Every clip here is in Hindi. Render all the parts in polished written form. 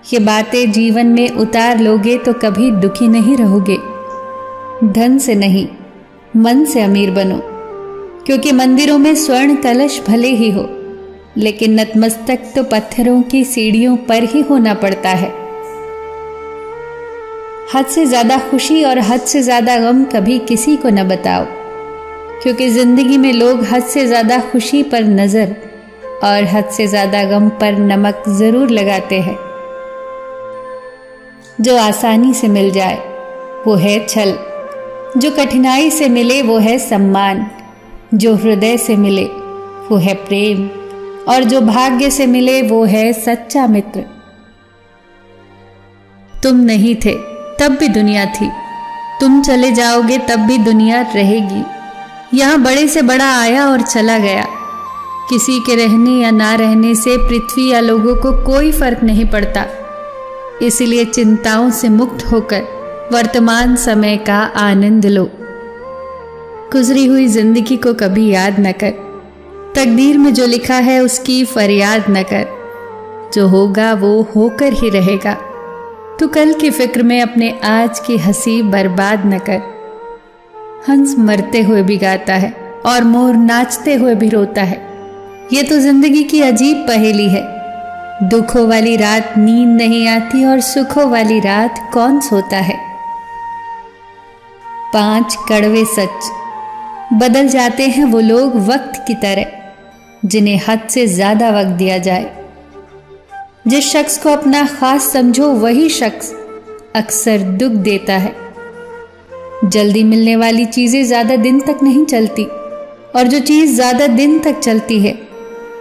ये बातें जीवन में उतार लोगे तो कभी दुखी नहीं रहोगे। धन से नहीं, मन से अमीर बनो, क्योंकि मंदिरों में स्वर्ण कलश भले ही हो, लेकिन नतमस्तक तो पत्थरों की सीढ़ियों पर ही होना पड़ता है। हद से ज्यादा खुशी और हद से ज्यादा गम कभी किसी को न बताओ, क्योंकि जिंदगी में लोग हद से ज्यादा खुशी पर नजर और हद से ज्यादा गम पर नमक जरूर लगाते हैं। जो आसानी से मिल जाए वो है छल, जो कठिनाई से मिले वो है सम्मान, जो हृदय से मिले वो है प्रेम, और जो भाग्य से मिले वो है सच्चा मित्र। तुम नहीं थे तब भी दुनिया थी, तुम चले जाओगे तब भी दुनिया रहेगी। यहां बड़े से बड़ा आया और चला गया, किसी के रहने या ना रहने से पृथ्वी या लोगों को कोई फर्क नहीं पड़ता। इसलिए चिंताओं से मुक्त होकर वर्तमान समय का आनंद लो। गुजरी हुई जिंदगी को कभी याद न कर, तकदीर में जो लिखा है उसकी फरियाद न कर। जो होगा वो होकर ही रहेगा। तू कल की फिक्र में अपने आज की हंसी बर्बाद न कर। हंस मरते हुए भी गाता है और मोर नाचते हुए भी रोता है। ये तो जिंदगी की अजीब पहेली है। दुखों वाली रात नींद नहीं आती और सुखों वाली रात कौन सोता है। 5 कड़वे सच। बदल जाते हैं वो लोग वक्त की तरह जिन्हें हद से ज्यादा वक्त दिया जाए। जिस शख्स को अपना खास समझो वही शख्स अक्सर दुख देता है। जल्दी मिलने वाली चीजें ज्यादा दिन तक नहीं चलती, और जो चीज ज्यादा दिन तक चलती है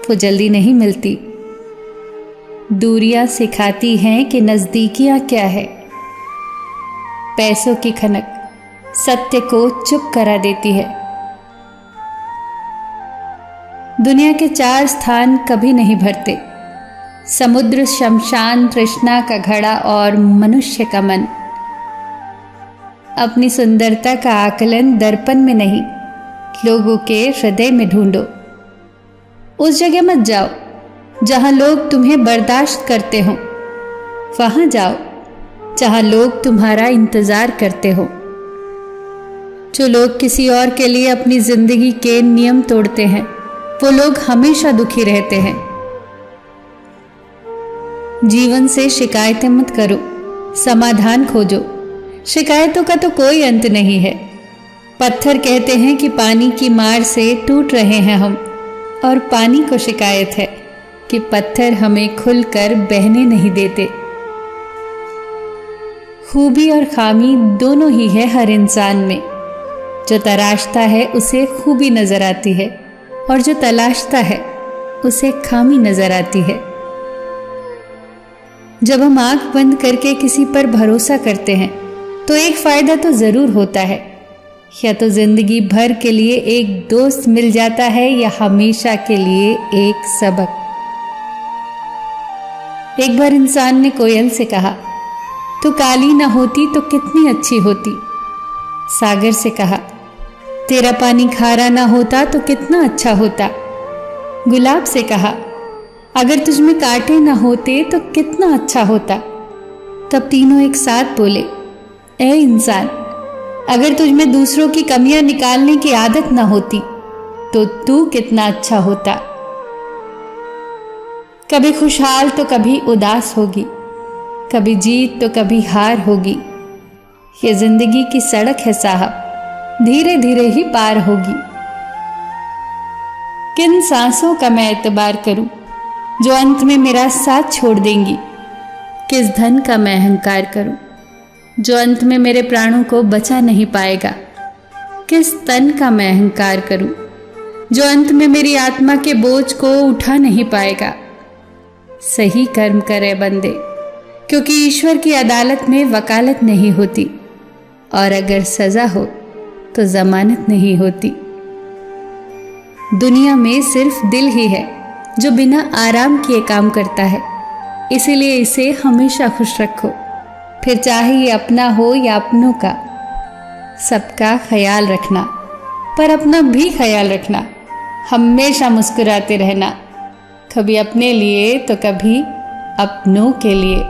वो जल्दी नहीं मिलती। दूरियां सिखाती हैं कि नजदीकियां क्या है। पैसों की खनक सत्य को चुप करा देती है। दुनिया के 4 स्थान कभी नहीं भरते: समुद्र, शमशान, तृष्णा का घड़ा और मनुष्य का मन। अपनी सुंदरता का आकलन दर्पण में नहीं, लोगों के हृदय में ढूंढो। उस जगह मत जाओ जहां लोग तुम्हें बर्दाश्त करते हो, वहां जाओ जहां लोग तुम्हारा इंतजार करते हो। जो लोग किसी और के लिए अपनी जिंदगी के नियम तोड़ते हैं वो लोग हमेशा दुखी रहते हैं। जीवन से शिकायतें मत करो, समाधान खोजो। शिकायतों का तो कोई अंत नहीं है। पत्थर कहते हैं कि पानी की मार से टूट रहे हैं हम, और पानी को शिकायत है कि पत्थर हमें खुलकर बहने नहीं देते। खूबी और खामी दोनों ही है हर इंसान में। जो तराशता है उसे खूबी नजर आती है, और जो तलाशता है उसे खामी नजर आती है। जब हम आंख बंद करके किसी पर भरोसा करते हैं तो एक फायदा तो जरूर होता है, या तो जिंदगी भर के लिए एक दोस्त मिल जाता है या हमेशा के लिए एक सबक। एक बार इंसान ने कोयल से कहा, तू काली ना होती तो कितनी अच्छी होती। सागर से कहा, तेरा पानी खारा ना होता तो कितना अच्छा होता। गुलाब से कहा, अगर तुझमें कांटे ना होते तो कितना अच्छा होता। तब तीनों एक साथ बोले, ए इंसान, अगर तुझमें दूसरों की कमियां निकालने की आदत ना होती तो तू कितना अच्छा होता। कभी खुशहाल तो कभी उदास होगी, कभी जीत तो कभी हार होगी। ये जिंदगी की सड़क है साहब, धीरे धीरे ही पार होगी। किन सांसों का मैं एतबार करूं जो अंत में मेरा साथ छोड़ देंगी। किस धन का मैं अहंकार करूं जो अंत में मेरे प्राणों को बचा नहीं पाएगा। किस तन का मैं अहंकार करूं जो अंत में मेरी आत्मा के बोझ को उठा नहीं पाएगा। सही कर्म करे बंदे, क्योंकि ईश्वर की अदालत में वकालत नहीं होती, और अगर सजा हो तो जमानत नहीं होती। दुनिया में सिर्फ दिल ही है जो बिना आराम किए काम करता है, इसीलिए इसे हमेशा खुश रखो। फिर चाहे ये अपना हो या अपनों का, सबका ख्याल रखना, पर अपना भी ख्याल रखना। हमेशा मुस्कुराते रहना, कभी अपने लिए तो कभी अपनों के लिए।